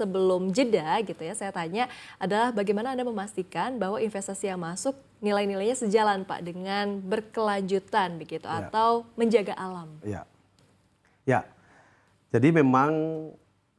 sebelum jeda gitu ya, saya tanya adalah bagaimana Anda memastikan bahwa investasi yang masuk nilai-nilainya sejalan Pak dengan berkelanjutan begitu Ya, atau menjaga alam? ya, ya. Jadi memang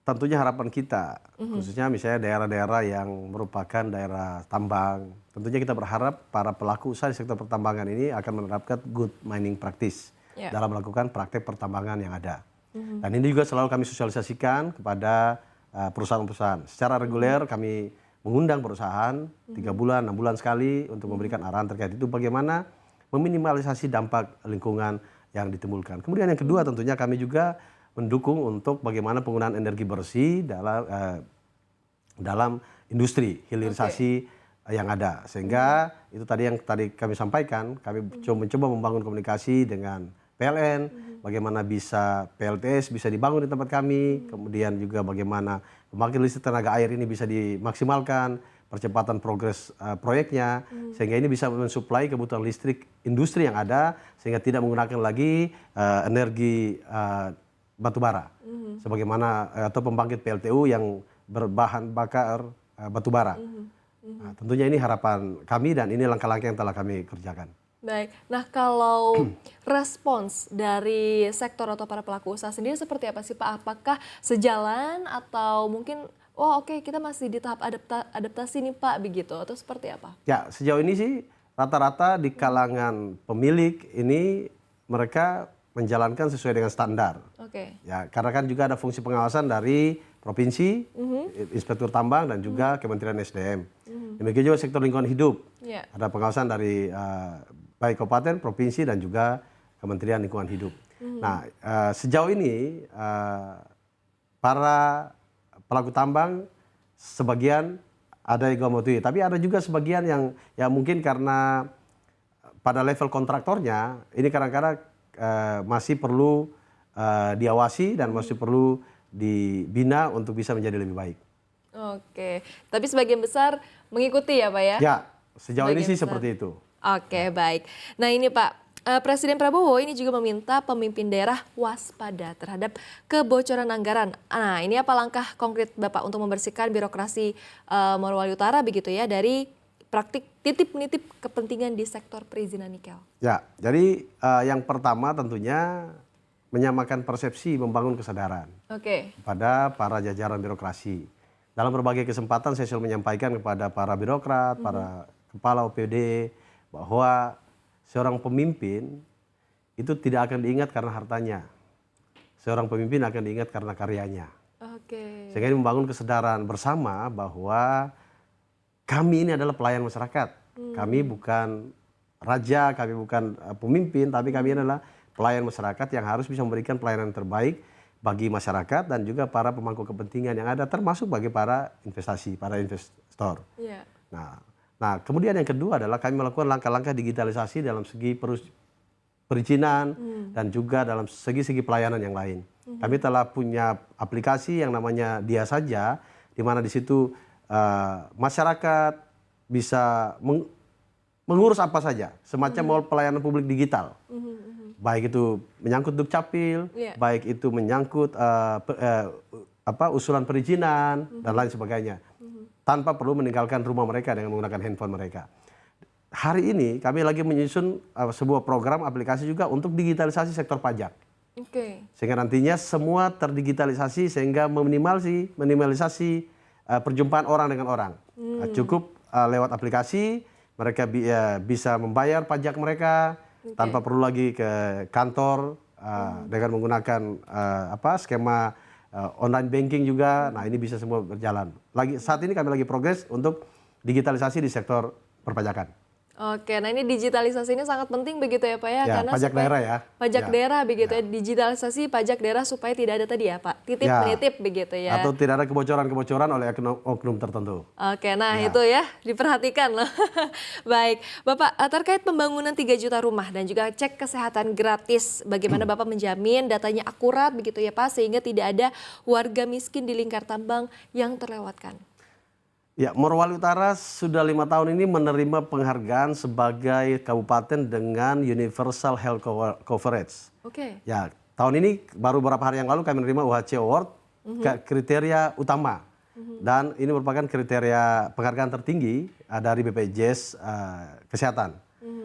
tentunya harapan kita, khususnya misalnya daerah-daerah yang merupakan daerah tambang, tentunya kita berharap para pelaku usaha di sektor pertambangan ini akan menerapkan good mining practice Ya. dalam melakukan praktek pertambangan yang ada. Dan ini juga selalu kami sosialisasikan kepada perusahaan-perusahaan. Secara reguler kami mengundang perusahaan 3 bulan, 6 bulan sekali untuk memberikan arahan terkait itu bagaimana meminimalisasi dampak lingkungan yang ditimbulkan. Kemudian yang kedua tentunya kami juga mendukung untuk bagaimana penggunaan energi bersih dalam industri hilirisasi yang ada. Sehingga itu tadi yang tadi kami sampaikan, kami mencoba membangun komunikasi dengan PLN, bagaimana bisa PLTS bisa dibangun di tempat kami, kemudian juga bagaimana pembangkit listrik tenaga air ini bisa dimaksimalkan, percepatan progres proyeknya, sehingga ini bisa mensuplai kebutuhan listrik industri yang ada, sehingga tidak menggunakan lagi energi batu bara, sebagaimana atau pembangkit PLTU yang berbahan bakar batu bara. Nah, tentunya ini harapan kami dan ini langkah-langkah yang telah kami kerjakan. Baik, nah kalau respons dari sektor atau para pelaku usaha sendiri seperti apa sih Pak? Apakah sejalan atau mungkin, oh oke kita masih di tahap adaptasi nih Pak begitu atau seperti apa? Ya, sejauh ini sih rata-rata di kalangan pemilik ini mereka menjalankan sesuai dengan standar. Oke. Ya, karena kan juga ada fungsi pengawasan dari provinsi, inspektur tambang dan juga Kementerian SDM. Demikian juga sektor lingkungan hidup. Ya. Ada pengawasan dari baik kabupaten, provinsi dan juga Kementerian Lingkungan Hidup. Nah, sejauh ini para pelaku tambang sebagian ada yang mematuhi, tapi ada juga sebagian yang ya mungkin karena pada level kontraktornya ini kadang-kadang masih perlu diawasi dan masih perlu dibina untuk bisa menjadi lebih baik. Oke, tapi sebagian besar mengikuti ya Pak ya? Ya, sejauh ini Sebagian sih besar. seperti itu. Oke, baik. Nah ini Pak, Presiden Prabowo ini juga meminta pemimpin daerah waspada terhadap kebocoran anggaran. Nah ini apa langkah konkret Bapak untuk membersihkan birokrasi Morowali Utara begitu ya dari praktik titip-menitip kepentingan di sektor perizinan nikel? Ya, jadi yang pertama tentunya menyamakan persepsi, membangun kesadaran Oke. pada para jajaran birokrasi. Dalam berbagai kesempatan saya selalu menyampaikan kepada para birokrat, para kepala OPD, bahwa seorang pemimpin itu tidak akan diingat karena hartanya. Seorang pemimpin akan diingat karena karyanya. Oke. Sehingga ini membangun kesadaran bersama bahwa kami ini adalah pelayan masyarakat. Kami bukan raja, kami bukan pemimpin, tapi kami adalah pelayan masyarakat yang harus bisa memberikan pelayanan terbaik bagi masyarakat dan juga para pemangku kepentingan yang ada, termasuk bagi para investasi, para investor. Iya. Nah, kemudian yang kedua adalah kami melakukan langkah-langkah digitalisasi dalam segi perizinan dan juga dalam segi-segi pelayanan yang lain. Kami telah punya aplikasi yang namanya Dia Saja, di mana di situ masyarakat bisa mengurus apa saja, semacam pelayanan publik digital. Baik itu menyangkut Dukcapil, baik itu menyangkut usulan perizinan dan lain sebagainya, tanpa perlu meninggalkan rumah mereka dengan menggunakan handphone mereka. Hari ini kami lagi menyusun sebuah program aplikasi juga untuk digitalisasi sektor pajak. Oke. Sehingga nantinya semua terdigitalisasi sehingga minimalisasi perjumpaan orang dengan orang. Cukup lewat aplikasi mereka bisa membayar pajak mereka tanpa perlu lagi ke kantor dengan menggunakan skema online banking juga. Nah, ini bisa semua berjalan. Saat ini kami lagi progres untuk digitalisasi di sektor perpajakan. Oke, nah ini digitalisasi ini sangat penting begitu ya Pak ya, Ya, karena pajak daerah ya. Pajak Ya. daerah begitu ya, digitalisasi pajak daerah supaya tidak ada tadi ya Pak, titip menitip begitu ya. Atau tidak ada kebocoran-kebocoran oleh oknum tertentu. Oke, nah itu ya diperhatikan loh. Baik, Bapak terkait pembangunan 3 juta rumah dan juga cek kesehatan gratis, bagaimana Bapak menjamin datanya akurat begitu ya Pak, sehingga tidak ada warga miskin di lingkar tambang yang terlewatkan? Ya, Morowali Utara sudah 5 tahun ini menerima penghargaan sebagai kabupaten dengan Universal Health Coverage. Oke. Ya, tahun ini baru beberapa hari yang lalu kami menerima UHC Award kriteria utama. dan ini merupakan kriteria penghargaan tertinggi dari BPJS Kesehatan.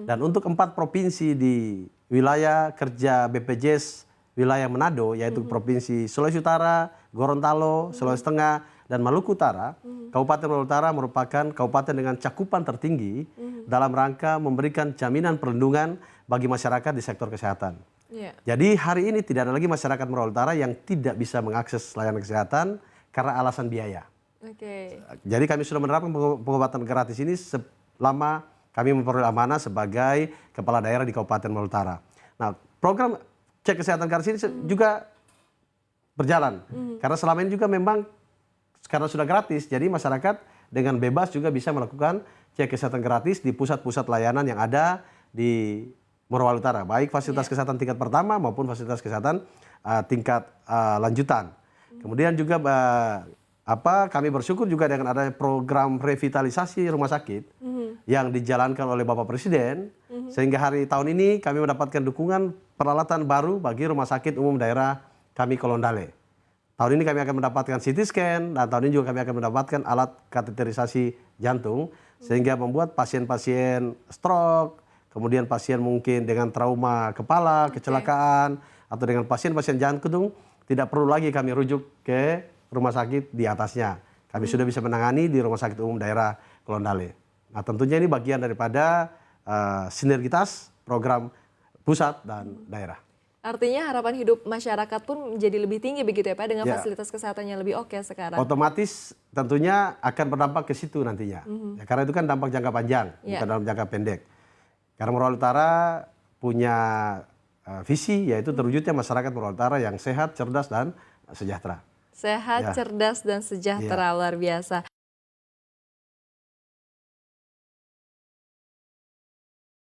Dan untuk 4 provinsi di wilayah kerja BPJS wilayah Manado, yaitu Provinsi Sulawesi Utara, Gorontalo, Sulawesi Tengah, dan Maluku Utara, Kabupaten Maluku Utara merupakan kabupaten dengan cakupan tertinggi dalam rangka memberikan jaminan perlindungan bagi masyarakat di sektor kesehatan. Yeah. Jadi hari ini tidak ada lagi masyarakat Maluku Utara yang tidak bisa mengakses layanan kesehatan karena alasan biaya. Oke. Jadi kami sudah menerapkan pengobatan gratis ini selama kami memperoleh amanah sebagai kepala daerah di Kabupaten Maluku Utara. Nah, program cek kesehatan gratis ini juga berjalan. Karena selama ini juga memang karena sudah gratis, jadi masyarakat dengan bebas juga bisa melakukan cek kesehatan gratis di pusat-pusat layanan yang ada di Morowali Utara, baik fasilitas kesehatan tingkat pertama maupun fasilitas kesehatan tingkat lanjutan. Kemudian juga kami bersyukur juga dengan adanya program revitalisasi rumah sakit yang dijalankan oleh Bapak Presiden, sehingga tahun ini kami mendapatkan dukungan peralatan baru bagi Rumah Sakit Umum Daerah kami Kolondale. Tahun ini kami akan mendapatkan CT scan dan tahun ini juga kami akan mendapatkan alat kateterisasi jantung, sehingga membuat pasien-pasien stroke, kemudian pasien mungkin dengan trauma kepala, kecelakaan, atau dengan pasien-pasien jantung, tidak perlu lagi kami rujuk ke rumah sakit di atasnya. Kami sudah bisa menangani di Rumah Sakit Umum Daerah Kolondale. Nah, tentunya ini bagian daripada sinergitas program pusat dan daerah. Artinya harapan hidup masyarakat pun menjadi lebih tinggi begitu ya Pak, dengan fasilitas kesehatannya lebih oke sekarang. Otomatis tentunya akan berdampak ke situ nantinya. Ya, karena itu kan dampak jangka panjang, bukan dalam jangka pendek. Karena Morowali Utara punya visi, yaitu terwujudnya masyarakat Morowali Utara yang sehat, cerdas, dan sejahtera. Sehat, cerdas, dan sejahtera, luar biasa.